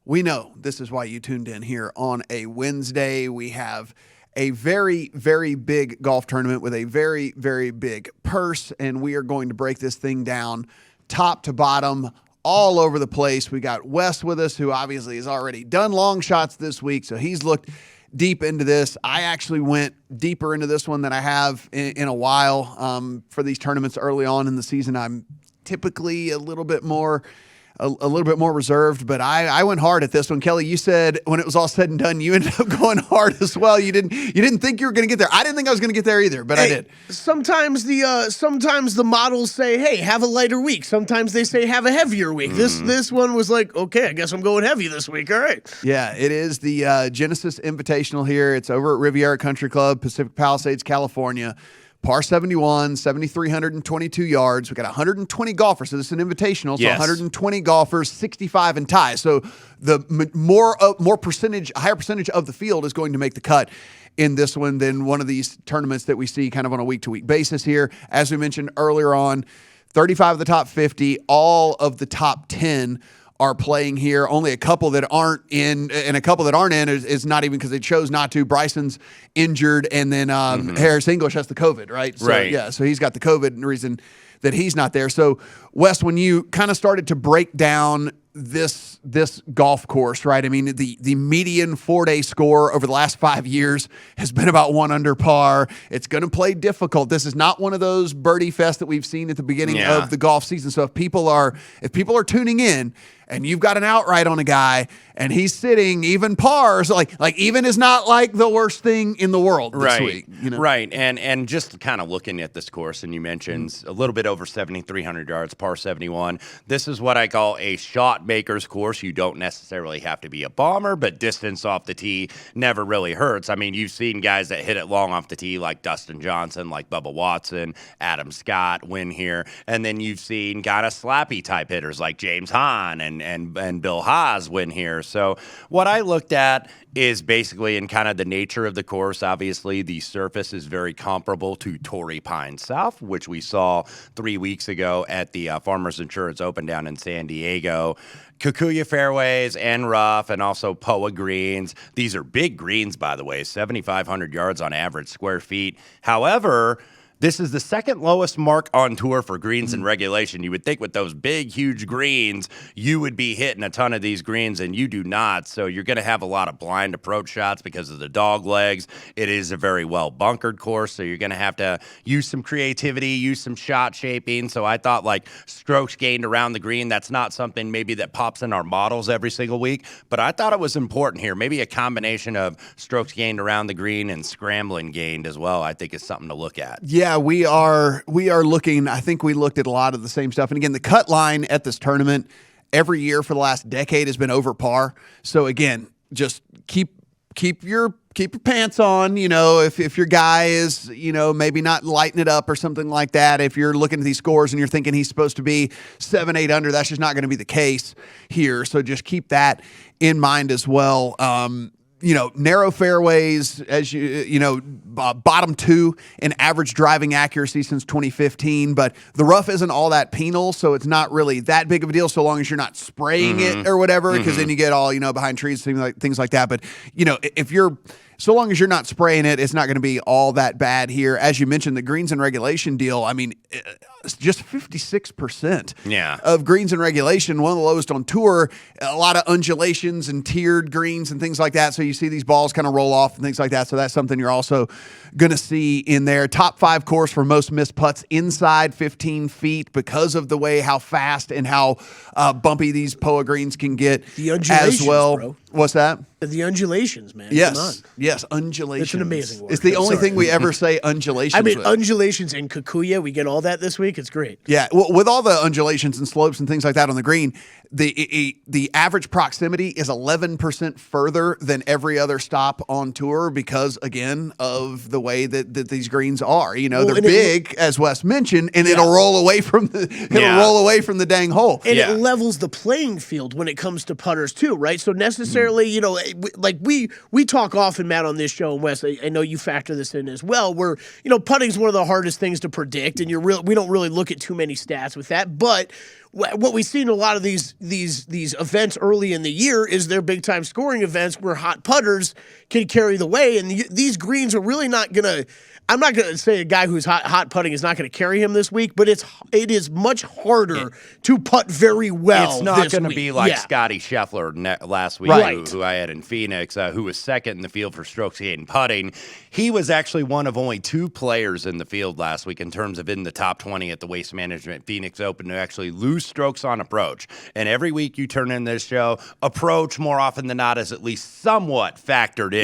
we know this is why you tuned in here on a Wednesday. We have a very, very big golf tournament with a very, very big purse, and we are going to break this thing down top to bottom, all over the place. We got Wes with us, who obviously has already done long shots this week, so he's looked deep into this. I actually went deeper into this one than I have in a while. For these tournaments early on in the season, I'm typically a little bit more reserved, but I went hard at this one. Kelley, you said when it was all said and done, you ended up going hard as well. You didn't think you were going to get there. I didn't think I was going to get there either, but I did. Sometimes the models say, "Hey, have a lighter week." Sometimes they say, "Have a heavier week." This one was like, "Okay, I guess I'm going heavy this week." All right. Yeah, it is the Genesis Invitational here. It's over at Riviera Country Club, Pacific Palisades, California. Par 71, 7,322 yards. We got 120 golfers, so this is an invitational. So 120 golfers, 65 in ties. So the higher percentage of the field is going to make the cut in this one than one of these tournaments that we see kind of on a week-to-week basis here. As we mentioned earlier on, 35 of the top 50, all of the top 10 are playing here. Only a couple that aren't in, and a couple that aren't in is not even because they chose not to. Bryson's injured, and then Harris English has the COVID, right? So, right. Yeah, so he's got the COVID reason that he's not there. So, Wes, when you kind of started to break down this golf course, right? I mean, the median 4-day score over the last 5 years has been about 1 under par. It's going to play difficult. This is not one of those birdie fest that we've seen at the beginning of the golf season. So if people are tuning in and you've got an outright on a guy and he's sitting even pars, like even is not like the worst thing in the world this week. You know? Right. And just kind of looking at this course, and you mentioned a little bit over 7,300 yards, par 71. This is what I call a shot maker's course. You don't necessarily have to be a bomber, but distance off the tee never really hurts. I mean, you've seen guys that hit it long off the tee like Dustin Johnson, like Bubba Watson, Adam Scott win here. And then you've seen kind of slappy type hitters like James Hahn and Bill Haas win here. So what I looked at is basically in kind of the nature of the course. Obviously, the surface is very comparable to Torrey Pines South, which we saw 3 weeks ago at the Farmers Insurance Open down in San Diego. Kikuyu fairways and rough, and also POA greens. These are big greens, by the way, 7,500 yards on average square feet. However, this is the second lowest mark on tour for greens in regulation. You would think with those big, huge greens, you would be hitting a ton of these greens, and you do not. So you're going to have a lot of blind approach shots because of the dog legs. It is a very well bunkered course, so you're going to have to use some creativity, use some shot shaping. So I thought like strokes gained around the green, that's not something maybe that pops in our models every single week, but I thought it was important here. Maybe a combination of strokes gained around the green and scrambling gained as well, I think is something to look at. Yeah, we are looking. I think we looked at a lot of the same stuff. And again, the cut line at this tournament every year for the last decade has been over par. So again, just keep your pants on. You know, if your guy is, you know, maybe not lighting it up or something like that. If you're looking at these scores and you're thinking he's supposed to be 7, 8 under, that's just not going to be the case here. So just keep that in mind as well. You know, narrow fairways, as you know, bottom 2 in average driving accuracy since 2015. But the rough isn't all that penal, so it's not really that big of a deal so long as you're not spraying it or whatever, because then you get all, you know, behind trees, things like that. But, you know, so long as you're not spraying it, it's not going to be all that bad here. As you mentioned, the greens and regulation deal, I mean, it's just 56% of greens in regulation, one of the lowest on tour. A lot of undulations and tiered greens and things like that. So you see these balls kind of roll off and things like that. So that's something you're also going to see in there. Top 5 course for most missed putts inside 15 feet because of the way how fast and how bumpy these POA greens can get the undulations, as well. Bro. What's that? The undulations, man. Yes. Come on. Yes, undulations. It's an amazing word. It's the only thing we ever say undulations I mean, with. undulations and Kikuyu, we get all that this week. It's great. Yeah, well, with all the undulations and slopes and things like that on the green, the average proximity is 11% further than every other stop on tour because, again, of the way that these greens are. You know, they're big, as Wes mentioned, and it'll roll away from the dang hole. And it levels the playing field when it comes to putters too, right? So necessarily, you know, like we talk often, Matt, on this show, and Wes, I know you factor this in as well, where, you know, putting is one of the hardest things to predict, and we don't really look at too many stats with that, but what we see in a lot of these events early in the year is their big time scoring events where hot putters can carry the way, and these greens are really not gonna. I'm not going to say a guy who's hot putting is not going to carry him this week, but it is much harder to putt very well. It's not going to be like Scotty Scheffler last week, who I had in Phoenix, who was second in the field for strokes gained and putting. He was actually one of only 2 players in the field last week in terms of in the top 20 at the Waste Management Phoenix Open to actually lose strokes on approach. And every week you turn in this show, approach more often than not is at least somewhat factored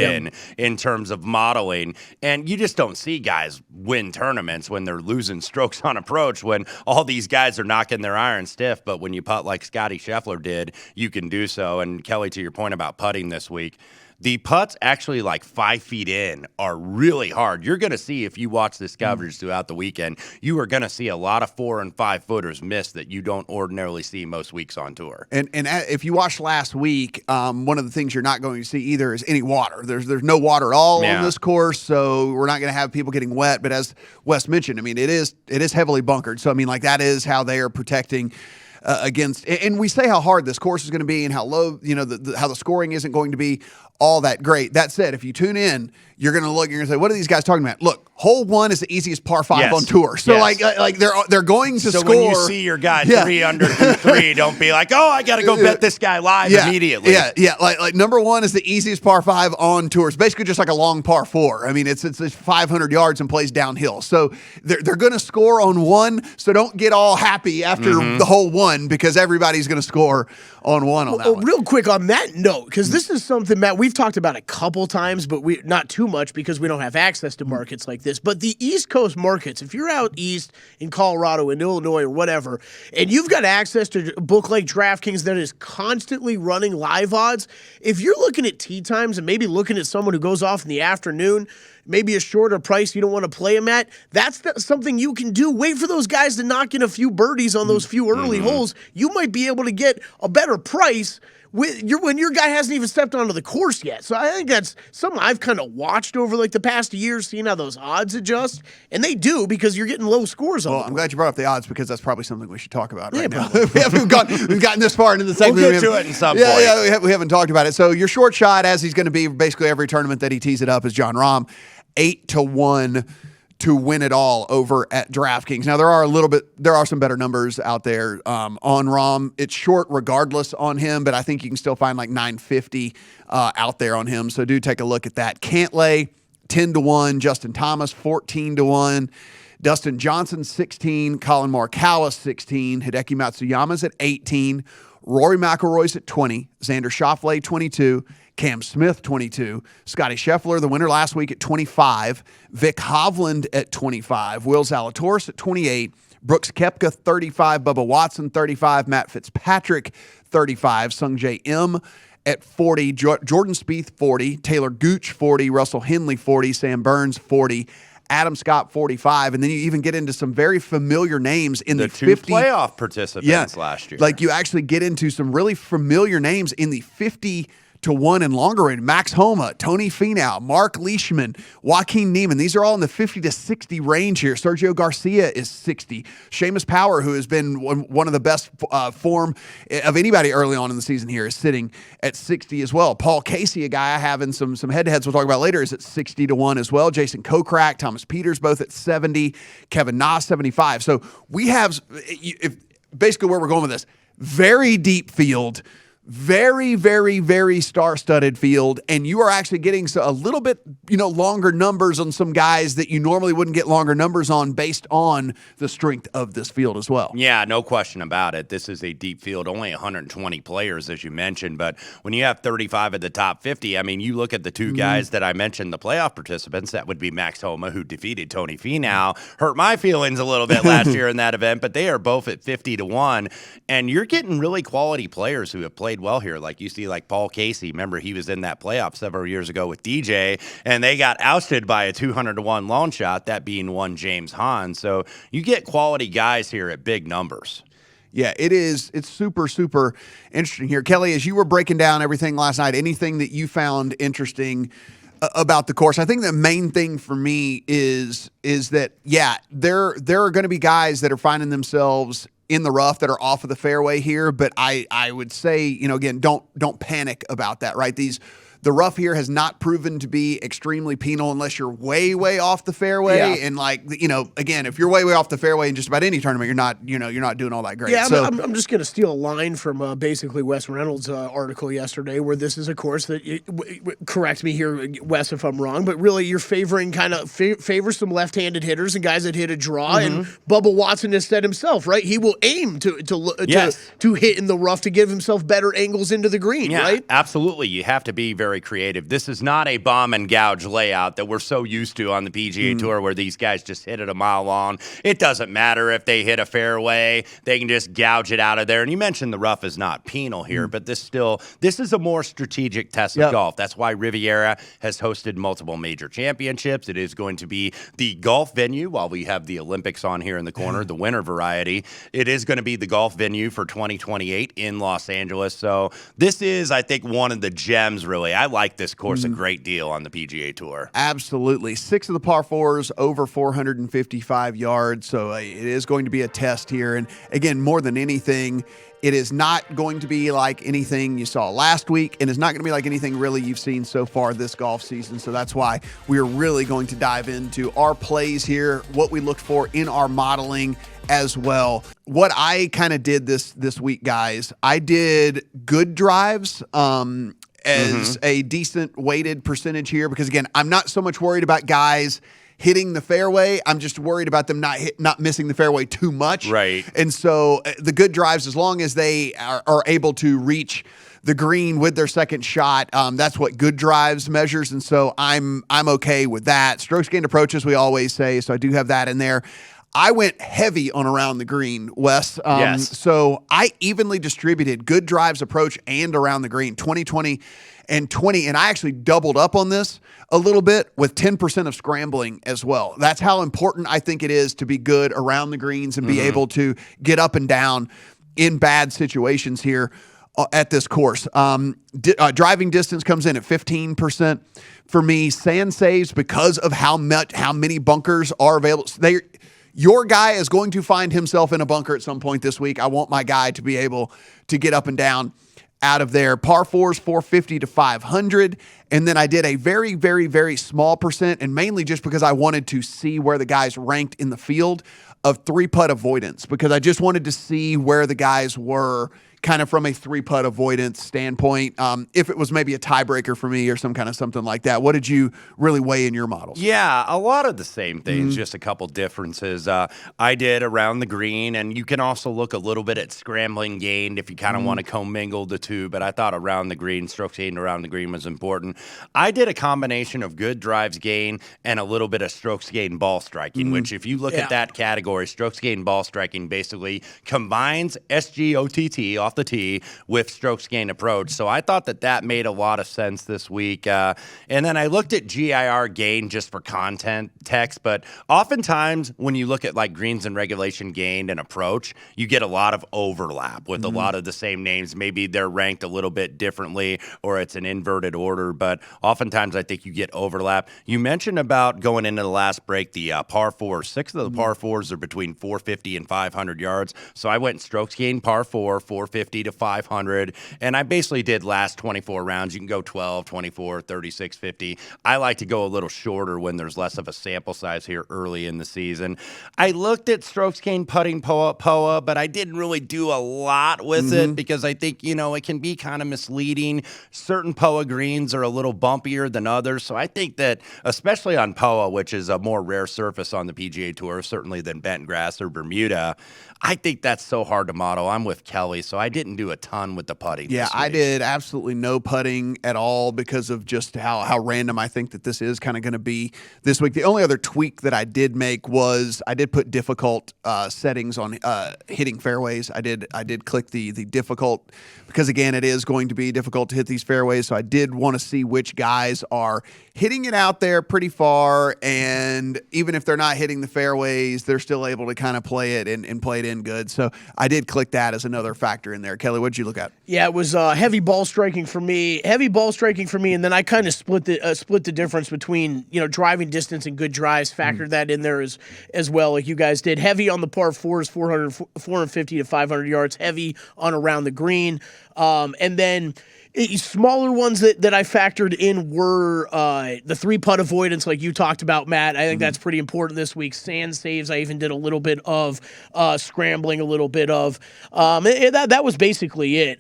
in terms of modeling. And you just don't see guys win tournaments when they're losing strokes on approach, when all these guys are knocking their iron stiff. But when you putt like Scotty Scheffler did, you can do so. And Kelley, to your point about putting this week, the putts actually like 5 feet in are really hard. You're going to see, if you watch this coverage throughout the weekend, you are going to see a lot of 4 and 5 footers miss that you don't ordinarily see most weeks on tour. And if you watched last week, one of the things you're not going to see either is any water. There's no water at all on this course, so we're not going to have people getting wet. But as Wes mentioned, I mean, it is heavily bunkered. So I mean, like, that is how they are protecting against. And we say how hard this course is going to be and how low, how the scoring isn't going to be all that great. That said, if you tune in, you're going to look and you're going to say, what are these guys talking about? Look, hole 1 is the easiest par 5 on tour. So like they're going to score. So when you see your guy 3 under 3, don't be like, oh, I got to go bet this guy live immediately. Yeah. Like number 1 is the easiest par 5 on tour. It's basically just like a long par 4. I mean, it's 500 yards and plays downhill. So they're going to score on 1. So don't get all happy after the hole 1 because everybody's going to score on 1 on that one. Real quick on that note, because this is something, Matt, we've talked about a couple times, but we not too much because we don't have access to markets like this. But the East Coast markets, if you're out east in Colorado, in Illinois, or whatever, and you've got access to a book like DraftKings that is constantly running live odds, if you're looking at tee times and maybe looking at someone who goes off in the afternoon, maybe a shorter price you don't want to play them at, that's something you can do. Wait for those guys to knock in a few birdies on those few early holes. You might be able to get a better price when your guy hasn't even stepped onto the course yet. So I think that's something I've kind of watched over like the past year, seeing how those odds adjust. And they do, because you're getting low scores on them. Well, I'm glad you brought up the odds, because that's probably something we should talk about right now. We've gotten this far into the segment. We'll get to it in some point. Yeah, we haven't talked about it. So your short shot, as he's going to be basically every tournament that he tees it up, is Jon Rahm, 8-1 to win it all over at DraftKings. Now, there are some better numbers out there on Rahm. It's short regardless on him, but I think you can still find like 950 out there on him. So do take a look at that. Cantlay, 10-1. Justin Thomas, 14-1. Dustin Johnson, 16. Colin Morikawa, 16. Hideki Matsuyama's at 18. Rory McIlroy's at 20. Xander Schauffele, 22. Cam Smith, 22. Scotty Scheffler, the winner last week, at 25. Vic Hovland at 25. Will Zalatoris at 28. Brooks Koepka, 35. Bubba Watson, 35. Matt Fitzpatrick, 35. Sungjae M at 40. Jordan Spieth, 40. Taylor Gooch, 40. Russell Henley, 40. Sam Burns, 40. Adam Scott, 45. And then you even get into some very familiar names in the 50 playoff participants last year. Like, you actually get into some really familiar names in the 50-1 and longer range. Max Homa, Tony Finau, Mark Leishman, Joaquin Niemann. These are all in the 50 to 60 range here. Sergio Garcia is 60. Seamus Power, who has been one of the best form of anybody early on in the season here, is sitting at 60 as well. Paul Casey, a guy I have in some head-to-heads we'll talk about later, is at 60-1 as well. Jason Kokrak, Thomas Peters, both at 70. Kevin Na, 75. So we have, basically where we're going with this, very deep field, very, very, very star-studded field, and you are actually getting a little bit, longer numbers on some guys that you normally wouldn't get longer numbers on based on the strength of this field as well. Yeah, no question about it. This is a deep field, only 120 players, as you mentioned, but when you have 35 of the top 50, I mean, you look at the two guys that I mentioned, the playoff participants, that would be Max Homa, who defeated Tony Finau, hurt my feelings a little bit last year in that event, but they are both at 50-1, and you're getting really quality players who have played well here. Like, you see, like Paul Casey, remember he was in that playoff several years ago with DJ, and they got ousted by a 200-1 long shot, that being one James Hahn. So you get quality guys here at big numbers. Yeah, it's super, super interesting here. Kelley, as you were breaking down everything last night, anything that you found interesting about the course? I think the main thing for me is that, there are going to be guys that are finding themselves in the rough that are off of the fairway here, but I would say, again, don't panic about that, right? The rough here has not proven to be extremely penal unless you're way, way off the fairway. Yeah. And again, if you're way, way off the fairway in just about any tournament, you're not doing all that great. Yeah, So I'm just going to steal a line from basically Wes Reynolds' article yesterday, where this is a course that, correct me here, Wes, if I'm wrong, but really you're favoring favor some left-handed hitters and guys that hit a draw, and Bubba Watson has said himself, right? He will aim to hit in the rough to give himself better angles into the green, Yeah, right? absolutely. You have to be very creative. This is not a bomb and gouge layout that we're so used to on the PGA Tour, where these guys just hit it a mile long. It doesn't matter if they hit a fairway; they can just gouge it out of there. And you mentioned the rough is not penal here, but this is a more strategic test of golf. That's why Riviera has hosted multiple major championships. It is going to be the golf venue while we have the Olympics on here in the corner, the winter variety. It is going to be the golf venue for 2028 in Los Angeles. So this is, I think, one of the gems, really. I like this course a great deal on the PGA Tour. Absolutely. 6 of the par 4s over 455 yards. So it is going to be a test here. And again, more than anything, it is not going to be like anything you saw last week, and it's not going to be like anything really you've seen so far this golf season. So that's why we're really going to dive into our plays here, what we looked for in our modeling as well. What I kind of did this week, guys, I did good drives as a decent weighted percentage here, because again, I'm not so much worried about guys hitting the fairway. I'm just worried about them not missing the fairway too much. Right. And so the good drives, as long as they are able to reach the green with their second shot, that's what good drives measures. And so I'm okay with that. Strokes gained approaches, we always say, so I do have that in there. I went heavy on around the green, Wes. Yes. So I evenly distributed good drives approach and around the green, 20, and 20. And I actually doubled up on this a little bit with 10% of scrambling as well. That's how important I think it is to be good around the greens and be able to get up and down in bad situations here at this course. Driving distance comes in at 15% for me. Sand saves, because of how many bunkers are available. Your guy is going to find himself in a bunker at some point this week. I want my guy to be able to get up and down out of there. Par 4s, 450 to 500. And then I did a very, very, very small percent, and mainly just because I wanted to see where the guys ranked in the field, of 3-putt avoidance, because I just wanted to see where the guys were kind of from a 3-putt avoidance standpoint, if it was maybe a tiebreaker for me or something like that. What did you really weigh in your models? Yeah, a lot of the same things, just a couple differences. I did around the green, and you can also look a little bit at scrambling gained if you kind of want to commingle the two, but I thought around the green, strokes gained around the green was important. I did a combination of good drives gain and a little bit of strokes gained ball striking, which if you look at that category, strokes gained ball striking basically combines SGOTT off the tee with strokes gained approach. So I thought that made a lot of sense this week. And then I looked at GIR gain just for context, but oftentimes when you look at like greens and regulation gained and approach, you get a lot of overlap with a lot of the same names. Maybe they're ranked a little bit differently, or it's an inverted order, but oftentimes I think you get overlap. You mentioned about going into the last break, the par 4. 6 of the par 4s are between 450 and 500 yards. So I went strokes gained par 4, 450 to 500, and I basically did last 24 rounds. You can go 12, 24, 36, 50. I like to go a little shorter when there's less of a sample size here early in the season. I looked at strokes gained putting POA, but I didn't really do a lot with it, because I think, it can be kind of misleading. Certain POA greens are a little bumpier than others, so I think that, especially on POA, which is a more rare surface on the PGA Tour, certainly than bent grass or Bermuda, I think that's so hard to model. I'm with Kelley, so I didn't do a ton with the putting. Yeah, I did absolutely no putting at all because of just how random I think that this is kind of going to be this week. The only other tweak that I did make was I did put difficult settings on hitting fairways. I did click the difficult, because again, it is going to be difficult to hit these fairways. So I did want to see which guys are hitting it out there pretty far, and even if they're not hitting the fairways, they're still able to kind of play it and play it in good. So I did click that as another factor in in there. Kelley, what'd you look at? Yeah, it was heavy ball striking for me. And then I kind of split the difference between driving distance and good drives. Factored that in there as well, like you guys did. Heavy on the par fours, 450 to 500 yards. Heavy on around the green, and then. Smaller ones that I factored in were the 3-putt avoidance, like you talked about, Matt. I think that's pretty important this week. Sand saves, I even did a little bit of scrambling, a little bit of that was basically it.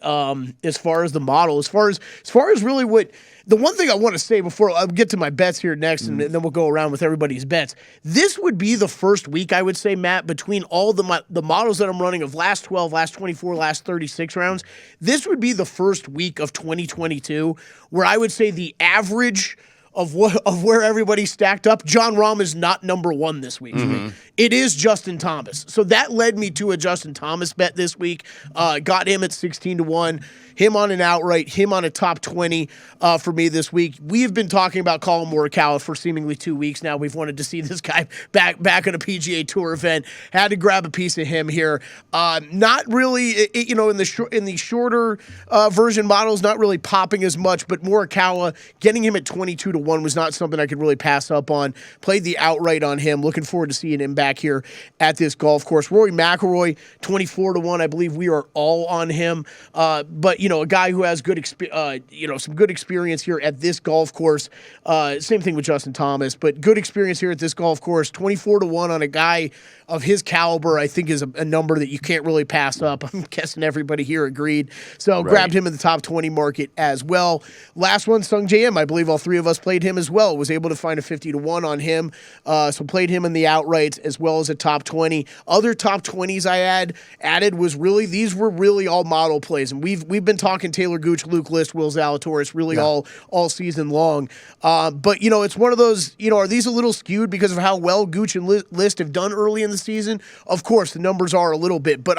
As far as the model, as far as really what. The one thing I want to say before I get to my bets here next, and then we'll go around with everybody's bets. This would be the first week, I would say, Matt, between all the models that I'm running of last 12, last 24, last 36 rounds. This would be the first week of 2022 where I would say the average of where everybody stacked up. John Rahm is not number one this week. It is Justin Thomas. So that led me to a Justin Thomas bet this week. Got him at 16-1. Him on an outright, him on a top 20 for me this week. We have been talking about Collin Morikawa for seemingly 2 weeks now. We've wanted to see this guy back at a PGA Tour event. Had to grab a piece of him here. Not really, in the shorter version models, not really popping as much, but Morikawa, getting him at 22-1 was not something I could really pass up on. Played the outright on him. Looking forward to seeing him back here at this golf course. Rory McIlroy, 24-1. I believe we are all on him. But a guy who has some good experience here at this golf course. Same thing with Justin Thomas, but good experience here at this golf course. 24-1 on a guy of his caliber, I think, is a number that you can't really pass up. I'm guessing everybody here agreed. So grabbed him in the top 20 market as well. Last one, Sung JM. I believe all three of us played him as well. Was able to find a 50-1 on him. So played him in the outrights as well as a top 20. Other top 20s I added was really, these were really all model plays. And we've been talking Taylor Gooch, Luke List, Will Zalatoris really all season long. But, it's one of those, are these a little skewed because of how well Gooch and List have done early in the season? Of course, the numbers are a little bit, but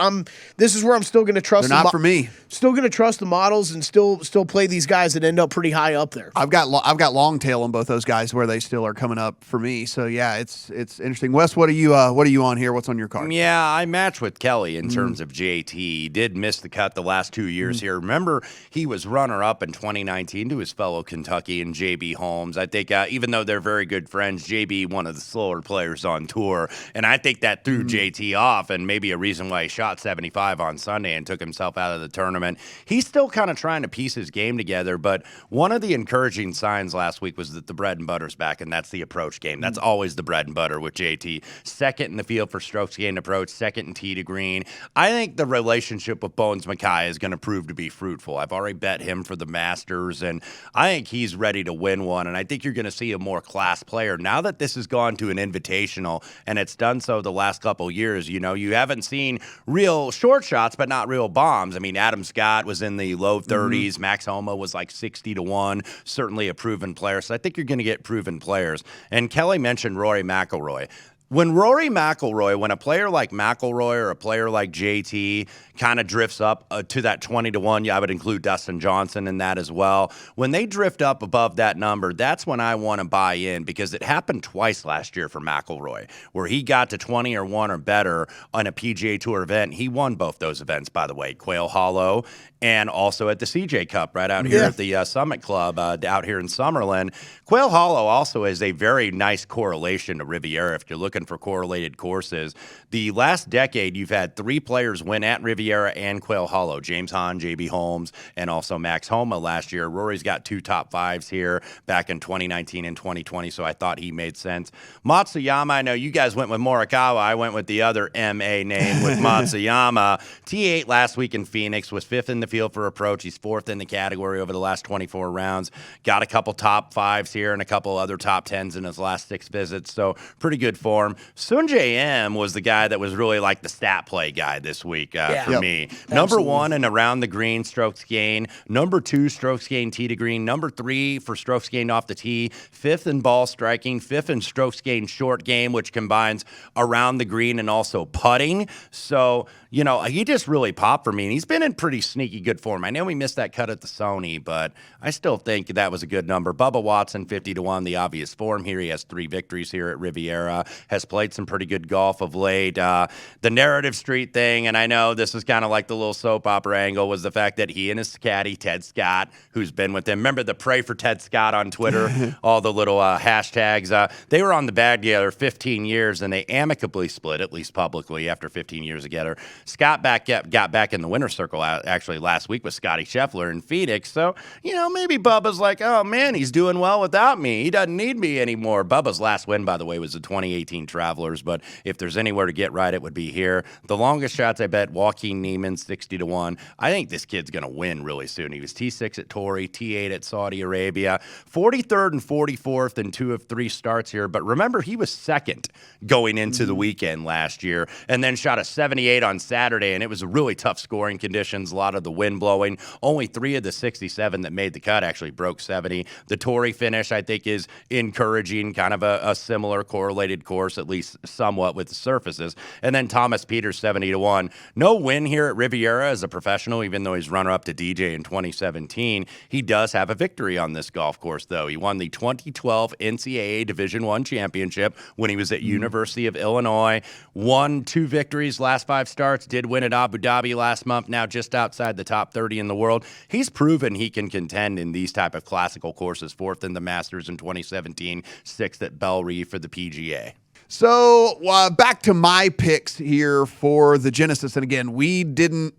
this is where I'm still going to trust. They're not for me. Still going to trust the models and still play these guys that end up pretty high up there. I've got long tail on both those guys where they still are coming up for me. So yeah, it's interesting. Wes, what are you on here? What's on your card? Yeah, I match with Kelley in terms of JT. He did miss the cut the last 2 years here. Remember, he was runner-up in 2019 to his fellow Kentuckian JB Holmes. I think even though they're very good friends, JB one of the slower players on tour, and I think that threw JT off, and maybe a reason why he shot 75 on Sunday and took himself out of the tournament. He's still kind of trying to piece his game together, but one of the encouraging signs last week was that the bread and butter's back, and that's the approach game. That's always the bread and butter with JT. Second in the field for strokes gained approach, second in tee to green. I think the relationship with Bones Mackay is going to prove to be fruitful. I've already bet him for the Masters, and I think he's ready to win one, and I think you're going to see a more class player. Now that this has gone to an invitational, and it's done so the last couple years, you haven't seen real short shots, but not real bombs. I mean, Adam Scott was in the low 30s. Max Homa was like 60-1, certainly a proven player. So I think you're going to get proven players. And Kelley mentioned Rory McIlroy. When a player like McIlroy or a player like JT kind of drifts up to that 20-1, I would include Dustin Johnson in that as well. When they drift up above that number, that's when I want to buy in, because it happened twice last year for McIlroy, where he got to 20 or 1 or better on a PGA Tour event. He won both those events, by the way, Quail Hollow and also at the CJ Cup right out here at the Summit Club out here in Summerlin. Quail Hollow also is a very nice correlation to Riviera if you're looking for correlated courses. The last decade, you've had 3 players win at Riviera and Quail Hollow, James Hahn, JB Holmes, and also Max Homa last year. Rory's got 2 top 5s here back in 2019 and 2020, so I thought he made sense. Matsuyama, I know you guys went with Morikawa. I went with the other MA name with Matsuyama. T8 last week in Phoenix, was 5th in the field for approach. He's 4th in the category over the last 24 rounds. Got a couple top 5s here and a couple other top 10s in his last 6 visits, so pretty good form. Sungjae M was the guy that was really like the stat play guy this week for me. Number 1 and around the green strokes gain. Number 2 strokes gain tee to green. Number 3 for strokes gained off the tee. 5th in ball striking. 5th in strokes gained short game, which combines around the green and also putting. So, he just really popped for me, and he's been in pretty sneaky good form. I know we missed that cut at the Sony, but I still think that was a good number. Bubba Watson, 50-1, the obvious form here. He has 3 victories here at Riviera, has has played some pretty good golf of late. The Narrative Street thing, and I know this is kind of like the little soap opera angle, was the fact that he and his caddy, Ted Scott, who's been with him. Remember the Pray for Ted Scott on Twitter? All the little hashtags. They were on the bag together 15 years, and they amicably split, at least publicly, after 15 years together. Scott got back in the winner's circle actually last week with Scotty Scheffler in Phoenix. So, maybe Bubba's like, oh, man, he's doing well without me. He doesn't need me anymore. Bubba's last win, by the way, was the 2018 Travelers, but if there's anywhere to get right, it would be here. The longest shots, I bet, Joaquin Neiman, 60-1. I think this kid's going to win really soon. He was T6 at Torrey, T8 at Saudi Arabia, 43rd and 44th in 2 of 3 starts here. But remember, he was second going into the weekend last year, and then shot a 78 on Saturday, and it was really tough scoring conditions, a lot of the wind blowing. Only 3 of the 67 that made the cut actually broke 70. The Torrey finish, I think, is encouraging, kind of a similar correlated course, at least somewhat, with the surfaces. And then Thomas Peters, 70-1. No win here at Riviera as a professional, even though he's runner-up to DJ in 2017. He does have a victory on this golf course, though. He won the 2012 NCAA Division I championship when he was at University of Illinois. Won 2 victories, last 5 starts. Did win at Abu Dhabi last month, now just outside the top 30 in the world. He's proven he can contend in these type of classical courses. 4th in the Masters in 2017, 6th at Bell Reeve for the PGA. So back to my picks here for the Genesis, and again, we did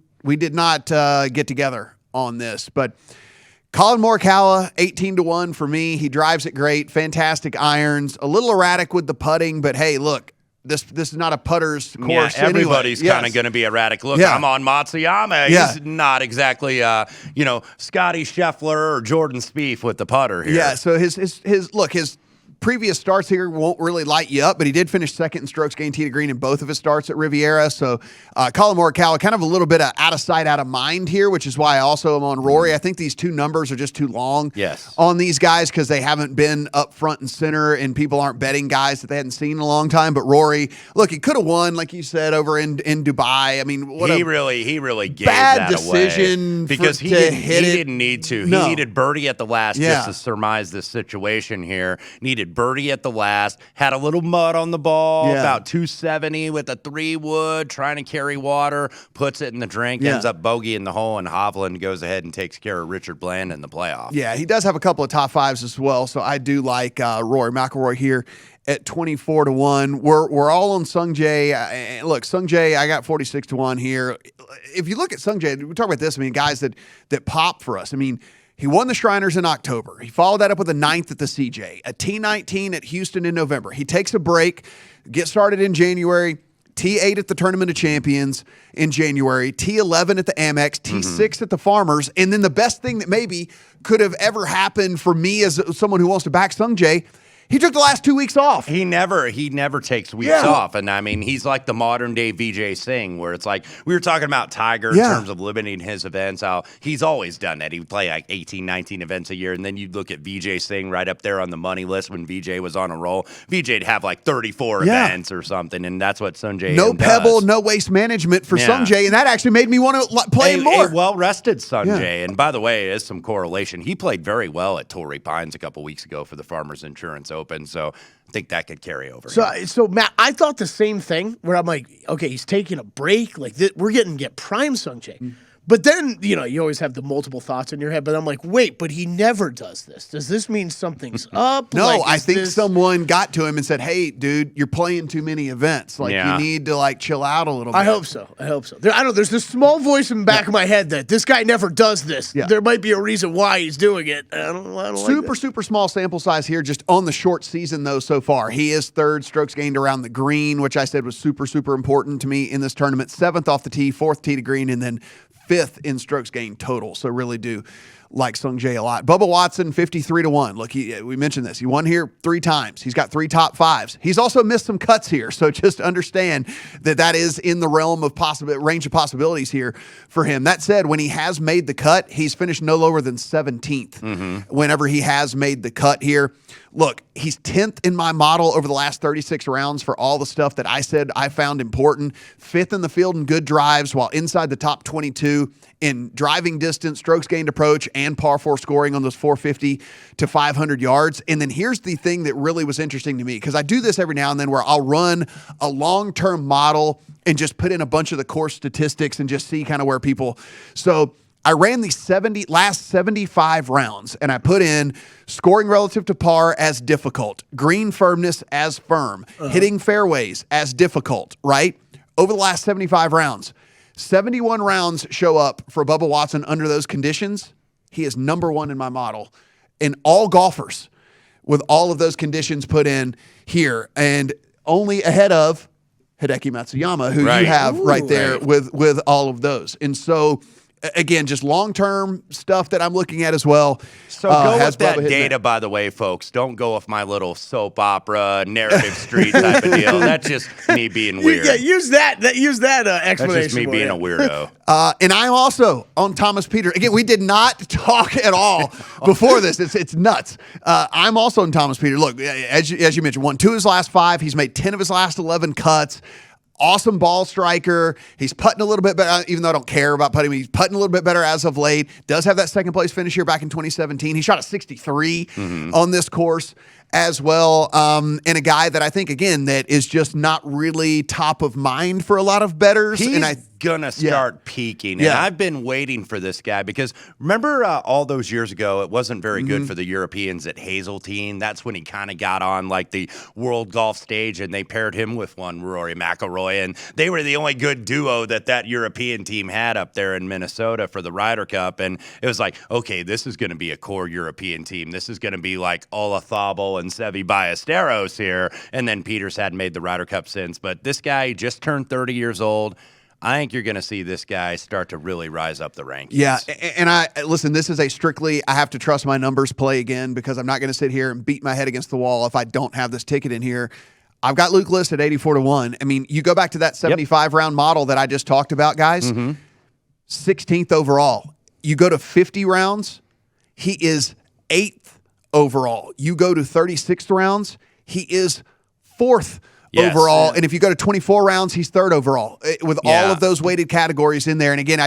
not get together on this, but Colin Morikawa, 18-1 for me. He drives it great, fantastic irons, a little erratic with the putting, but hey, look, this is not a putter's course. Yeah, everybody's anyway. kind of going to be erratic. Look, Yeah. I'm on Matsuyama. Yeah. He's not exactly, Scotty Scheffler or Jordan Spieth with the putter here. Yeah, so his previous starts here won't really light you up, but he did finish second in strokes gained tee to green in both of his starts at Riviera. So Colin Morikawa, kind of a little bit of out of sight, out of mind here, which is why I also am on Rory. I think these 2 numbers are just too long on these guys because they haven't been up front and center, and people aren't betting guys that they hadn't seen in a long time. But Rory, look, he could have won, like you said, over in Dubai. I mean, he really gave bad that decision away because he didn't need to. No. He needed birdie at the last just to surmise this situation here. Needed birdie at the last, had a little mud on the ball, about 270 with a 3-wood, trying to carry water, puts it in the drink, ends up bogey in the hole, and Hovland goes ahead and takes care of Richard Bland in the playoff. Yeah, he does have a couple of top 5s as well, so I do like Rory McIlroy here at 24-1. We're all on Sung Jae. Look, Sung Jae, I got 46-1 here. If you look at Sung Jae, we talk about this, I mean, guys that pop for us. I mean, he won the Shriners in October. He followed that up with a 9th at the CJ, a T19 at Houston in November. He takes a break, gets started in January, T8 at the Tournament of Champions in January, T11 at the Amex, T6 at the Farmers, and then the best thing that maybe could have ever happened for me as someone who wants to back Sung Jae, he took the last 2 weeks off. He never takes weeks off. And I mean, he's like the modern day VJ Singh, where it's like, we were talking about Tiger in terms of limiting his events, how he's always done that. He would play like 18, 19 events a year. And then you'd look at VJ Singh right up there on the money list when VJ was on a roll. VJ'd have like 34 events or something. And that's what Sung Jae No does. pebble, no waste management for Sung Jae. And that actually made me want to play him more. A well-rested Sung Jae. And by the way, there's some correlation. He played very well at Torrey Pines a couple weeks ago for the Farmers Insurance Open. So I think that could carry over. So Matt, I thought the same thing where I'm like, okay, he's taking a break. Like we're getting prime Sung Jae. But then, you always have the multiple thoughts in your head. But I'm like, wait, but he never does this. Does this mean something's up? No, like, I think someone got to him and said, hey, dude, you're playing too many events. Like, you need to, chill out a little bit. I hope so. There's this small voice in the back of my head that this guy never does this. Yeah. There might be a reason why he's doing it. I don't like that. Super small sample size here, just on the short season, though, so far. He is 3rd, strokes gained around the green, which I said was super important to me in this tournament. 7th off the tee, 4th tee to green, and then 5th in strokes gained total. So really do like Sung Jae a lot. Bubba Watson, 53-1. Look, we mentioned this. He won here 3 times. He's got 3 top 5s. He's also missed some cuts here. So just understand that is in the realm of range of possibilities here for him. That said, when he has made the cut, he's finished no lower than 17th whenever he has made the cut here. Look, he's 10th in my model over the last 36 rounds for all the stuff that I said I found important. 5th in the field in good drives, while inside the top 22 in driving distance, strokes gained approach, and par 4 scoring on those 450 to 500 yards. And then here's the thing that really was interesting to me, because I do this every now and then where I'll run a long-term model and just put in a bunch of the course statistics and just see kind of where people. So I ran the last 75 rounds, and I put in scoring relative to par as difficult, green firmness as firm, hitting fairways as difficult, right? Over the last 75 rounds, 71 rounds show up for Bubba Watson under those conditions. He is number 1 in my model. And all golfers with all of those conditions put in here, and only ahead of Hideki Matsuyama, who you have right there with all of those. And so, again, just long-term stuff that I'm looking at as well. So go with that data, by the way, folks. Don't go with my little soap opera, narrative street type of deal. That's just me being weird. Yeah, use that explanation. That's just me being a weirdo. And I'm also on Thomas Peter. Again, we did not talk at all before this. It's nuts. I'm also on Thomas Peter. Look, as you mentioned, won 2 of his last 5. He's made 10 of his last 11 cuts. Awesome ball striker. He's putting a little bit better, even though I don't care about putting. He's putting a little bit better as of late. Does have that second place finish here back in 2017. He shot a 63 on this course as well. And a guy that I think, again, that is just not really top of mind for a lot of bettors. He's gonna start peaking, and I've been waiting for this guy because remember all those years ago, it wasn't very good for the Europeans at Hazeltine. That's when he kind of got on like the world golf stage, and they paired him with one Rory McIlroy, and they were the only good duo that European team had up there in Minnesota for the Ryder Cup. And it was like, okay, this is going to be a core European team. This is going to be like Olazabal and Seve Ballesteros here. And then Peters hadn't made the Ryder Cup since, but this guy just turned 30 years old. I think you're going to see this guy start to really rise up the rankings. Yeah, and listen, this is a strictly I have to trust my numbers play again, because I'm not going to sit here and beat my head against the wall if I don't have this ticket in here. I've got Luke List at 84-1. I mean, you go back to that 75-round model that I just talked about, guys, 16th overall. You go to 50 rounds, he is 8th overall. You go to 36th rounds, he is 4th overall. Yeah. And if you go to 24 rounds, he's 3rd overall with all of those weighted categories in there. And again,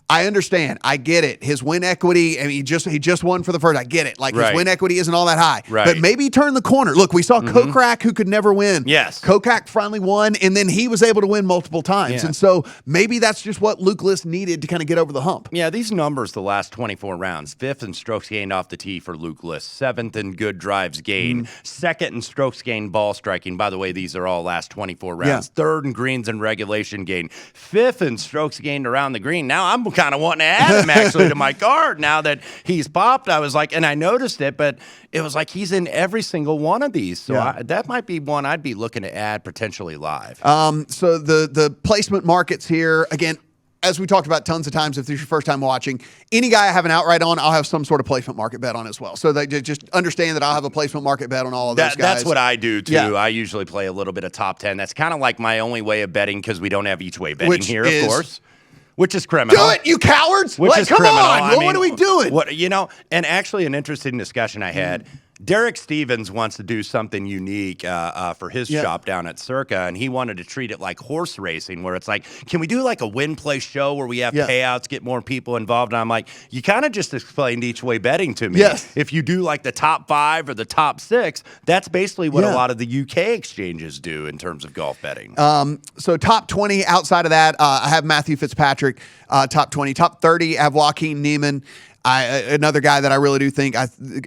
I understand. I get it. His win equity, I mean, he just won for the first. I get it. Like, his win equity isn't all that high. Right. But maybe he turned the corner. Look, we saw Kokrak, who could never win. Yes. Kokrak finally won, and then he was able to win multiple times. And so maybe that's just what Luke List needed to kind of get over the hump. Yeah, these numbers the last 24 rounds. 5th in strokes gained off the tee for Luke List. 7th in good drives gained. 2nd in strokes gained ball striking. By the way, these are all last 24 rounds. 3rd in greens and regulation gained. 5th in strokes gained around the green. Now I'm kind of wanting to add him actually to my card now that he's popped. I was like, and I noticed it, but it was like he's in every single one of these. So that might be one I'd be looking to add potentially live. So the placement markets here, again, as we talked about tons of times, if this is your first time watching, any guy I have an outright on, I'll have some sort of placement market bet on as well. So they just understand that I'll have a placement market bet on all of those guys. That's what I do, too. I usually play a little bit of top 10. That's kind of like my only way of betting, because we don't have each way betting here, of course. Which is criminal. Do it, you cowards! Which is come criminal. on! What are we doing? And actually, an interesting discussion I had. Derek Stevens wants to do something unique for his shop down at Circa, and he wanted to treat it like horse racing, where it's like, can we do like a win-play show where we have payouts, get more people involved? And I'm like, you kind of just explained each way betting to me. Yes. If you do like the top 5 or the top 6, that's basically what a lot of the UK exchanges do in terms of golf betting. So top 20 outside of that, I have Matthew Fitzpatrick, top 20. Top 30, I have Joaquin Neiman. Another guy that I really do think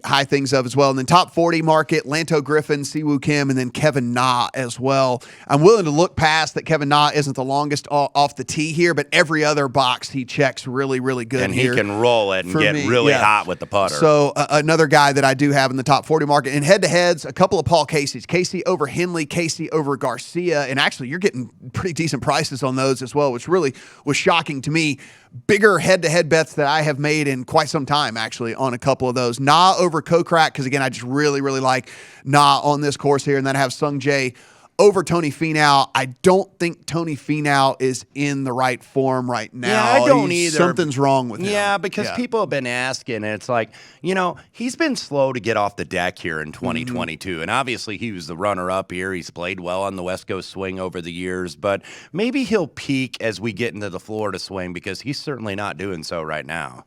high things of as well. And then top 40 market, Lanto Griffin, Siwoo Kim, and then Kevin Na as well. I'm willing to look past that Kevin Na isn't the longest off the tee here, but every other box he checks really, really good. And here he can roll it and get really hot with the putter. So another guy that I do have in the top 40 market. And head-to-heads, a couple of Paul Casey's. Casey over Henley, Casey over Garcia. And actually, you're getting pretty decent prices on those as well, which really was shocking to me. Bigger head-to-head bets that I have made in quite some time, actually, on a couple of those. Na over Kokrak, because, again, I just really, really like Na on this course here. And then I have Sung Jae over Tony Finau. I don't think Tony Finau is in the right form right now. Yeah, I don't either. Something's wrong with him. Yeah, because people have been asking, and it's like, he's been slow to get off the deck here in 2022. And obviously he was the runner-up here. He's played well on the West Coast swing over the years, but maybe he'll peak as we get into the Florida swing, because he's certainly not doing so right now.